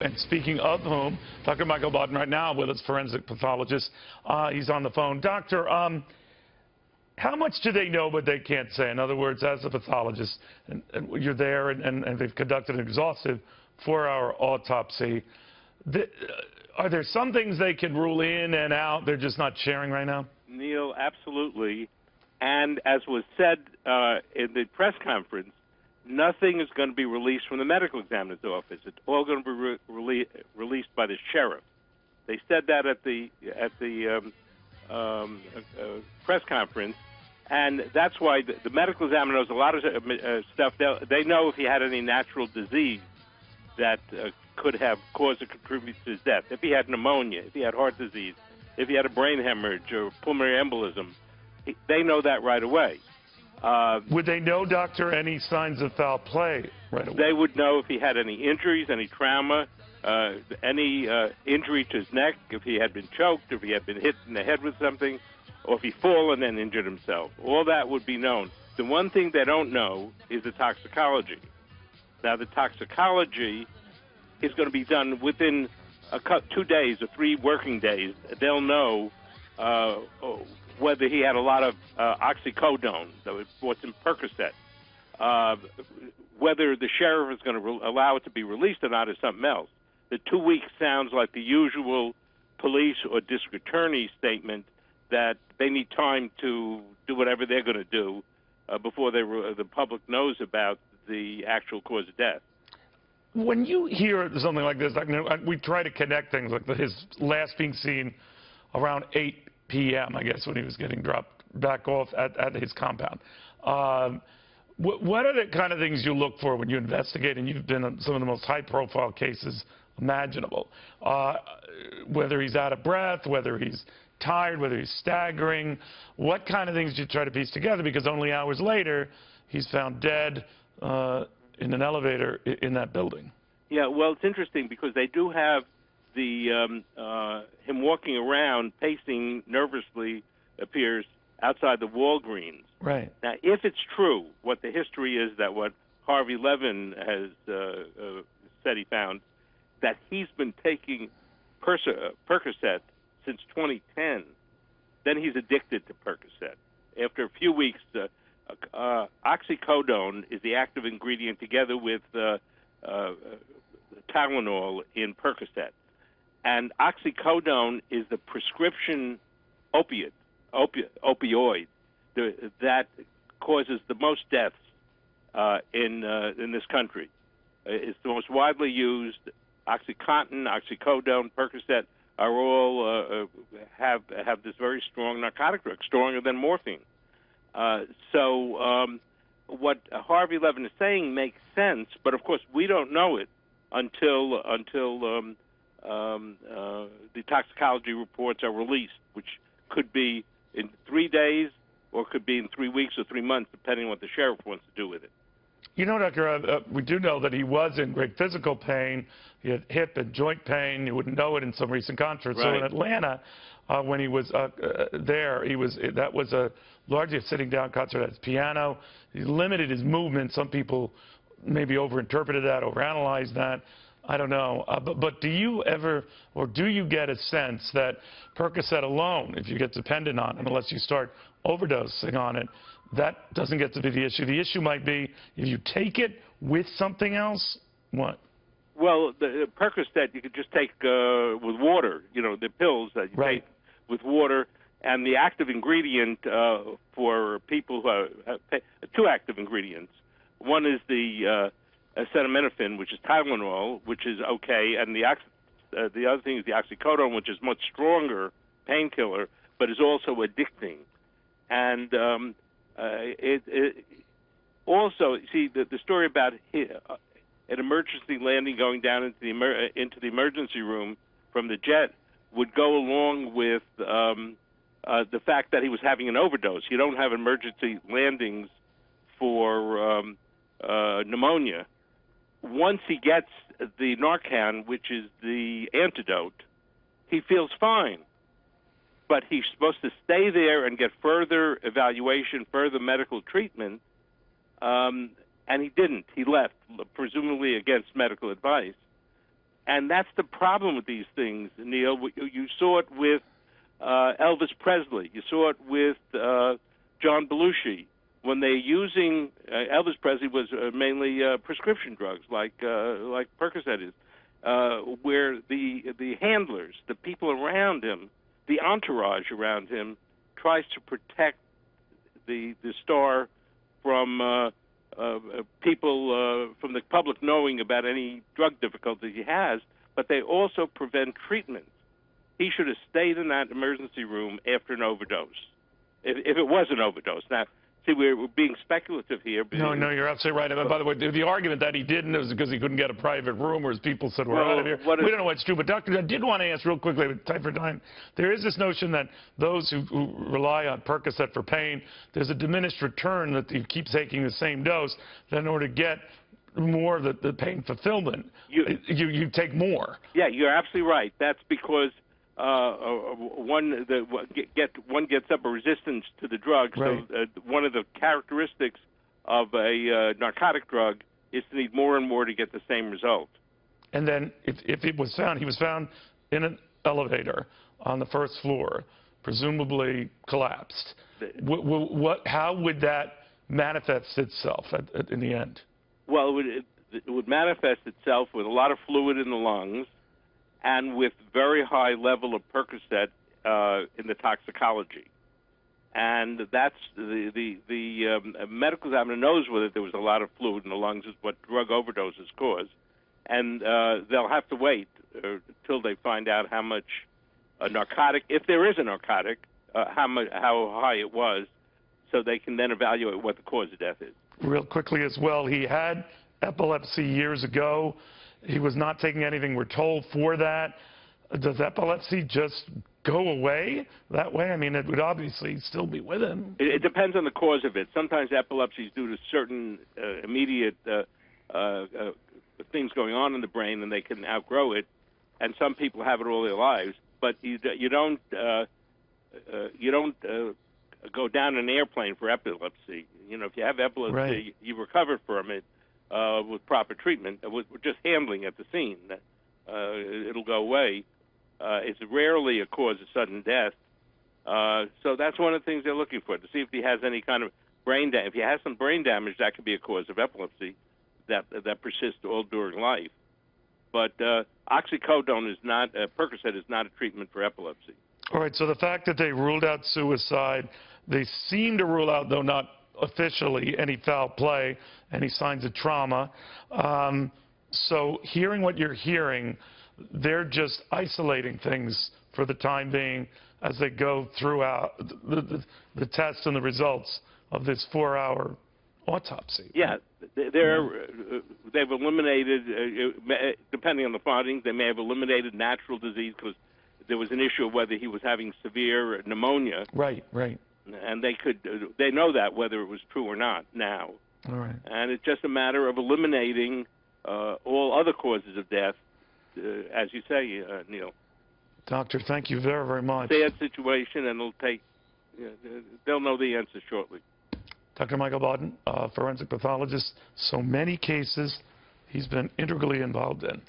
And speaking of whom, Dr. Michael Baden right now with us, forensic pathologist. He's on the phone. Doctor, how much do they know but they can't say? In other words, as a pathologist, and you're there and they've conducted an exhaustive 4-hour autopsy. Are there some things they can rule in and out they're just not sharing right now? Neil, absolutely. And as was said in the press conference, nothing is going to be released from the medical examiner's office. It's all going to be released by the sheriff. They said that at the press conference, and that's why the medical examiner knows a lot of stuff. They know if he had any natural disease that could have caused or contributed to his death. If he had pneumonia, if he had heart disease, if he had a brain hemorrhage or pulmonary embolism, they know that right away. Would they know, doctor, any signs of foul play right away? They would know if he had any injuries, any trauma, any injury to his neck, if he had been choked, if he had been hit in the head with something, or if he fallen and injured himself. All that would be known. The one thing they don't know is the toxicology. Now, the toxicology is going to be done within 2 days or 3 working days. They'll know whether he had a lot of oxycodone, what's in Percocet. Whether the sheriff is going to allow it to be released or not is something else. The 2 weeks sounds like the usual police or district attorney statement that they need time to do whatever they're going to do before the public knows about the actual cause of death. When you hear something like this, we try to connect things like his last being seen around 8 p.m., I guess, when he was getting dropped back off at his compound. What are the kind of things you look for when you investigate, and you've been on some of the most high-profile cases imaginable? Whether he's out of breath, whether he's tired, whether he's staggering, what kind of things do you try to piece together? Because only hours later, he's found dead in an elevator in that building. Yeah, well, it's interesting because they do have him walking around, pacing nervously, appears outside the Walgreens. Right. Now, if it's true, what the history is that what Harvey Levin has said he found, that he's been taking Percocet since 2010, then he's addicted to Percocet. After a few weeks, oxycodone is the active ingredient together with Tylenol in Percocet. And oxycodone is the prescription opioid that causes the most deaths in this country. It's the most widely used. OxyContin, oxycodone, Percocet are all have this very strong narcotic drug, stronger than morphine. So what Harvey Levin is saying makes sense, but of course we don't know it until the toxicology reports are released, which could be in 3 days or could be in 3 weeks or 3 months, depending on what the sheriff wants to do with it. You know, Doctor, we do know that he was in great physical pain. He had hip and joint pain. You wouldn't know it in some recent concerts. Right. So in Atlanta, when he was there, that was largely a sitting down concert at his piano. He limited his movement. Some people maybe overinterpreted that, overanalyzed that. I don't know. But do you ever, or do you get a sense that Percocet alone, if you get dependent on it, unless you start overdosing on it, that doesn't get to be the issue? The issue might be if you take it with something else, what? Well, the Percocet you could just take with water, you know, the pills that you take with water. And the active ingredient for people who have 2 active ingredients. One is the acetaminophen, which is Tylenol, which is okay, and the other thing is the oxycodone, which is much stronger painkiller, but is also addicting. And it also, see, the story about an emergency landing going down into the emergency room from the jet would go along with the fact that he was having an overdose. You don't have emergency landings for pneumonia. Once he gets the Narcan, which is the antidote, he feels fine. But he's supposed to stay there and get further evaluation, further medical treatment, and he didn't. He left, presumably against medical advice. And that's the problem with these things, Neil. You saw it with Elvis Presley. You saw it with John Belushi. When they're using Elvis Presley was mainly prescription drugs like Percocet is, where the handlers, the people around him, the entourage around him, tries to protect the star from people from the public knowing about any drug difficulties he has, but they also prevent treatment. He should have stayed in that emergency room after an overdose, if it was an overdose. Now, see, we're being speculative here. No, you're absolutely right. And by the way, the argument that he didn't was because he couldn't get a private room, whereas people said, we're out of here. We don't know what's true. But, Doctor, I did want to ask real quickly, with time for time, there is this notion that those who rely on Percocet for pain, there's a diminished return that you keep taking the same dose, that in order to get more of the pain fulfillment, you take more. Yeah, you're absolutely right. That's because one gets up a resistance to the drug. Right. So one of the characteristics of a narcotic drug is to need more and more to get the same result. And then if it was found, he was found in an elevator on the first floor, presumably collapsed. How would that manifest itself in the end? Well, it would manifest itself with a lot of fluid in the lungs, and with very high level of Percocet in the toxicology. And that's the medical examiner knows whether there was a lot of fluid in the lungs is what drug overdoses cause. And they'll have to wait till they find out how much narcotic, if there is a narcotic, how high it was, so they can then evaluate what the cause of death is. Real quickly as well, he had epilepsy years ago. He was not taking anything, we're told, for that. Does epilepsy just go away that way? I mean, it would obviously still be with him. It depends on the cause of it. Sometimes epilepsy is due to certain immediate things going on in the brain, and they can outgrow it. And some people have it all their lives. But you don't go down an airplane for epilepsy. You know, if you have epilepsy, right, you recover from it. With proper treatment, with just handling at the scene, it'll go away. It's rarely a cause of sudden death. So that's one of the things they're looking for, to see if he has any kind of brain damage. If he has some brain damage, that could be a cause of epilepsy that persists all during life. But oxycodone is not, Percocet is not a treatment for epilepsy. All right, so the fact that they ruled out suicide, they seem to rule out, though not officially, any foul play, any signs of trauma. So hearing what you're hearing, they're just isolating things for the time being as they go throughout the tests and the results of this 4-hour autopsy. Yeah, they've eliminated, depending on the findings, they may have eliminated natural disease because there was an issue of whether he was having severe pneumonia. Right, right. And they know that whether it was true or not now. All right. And it's just a matter of eliminating all other causes of death, as you say, Neil. Doctor, thank you very, very much. Sad situation, and they'll know the answer shortly. Dr. Michael Baden, forensic pathologist, so many cases he's been integrally involved in.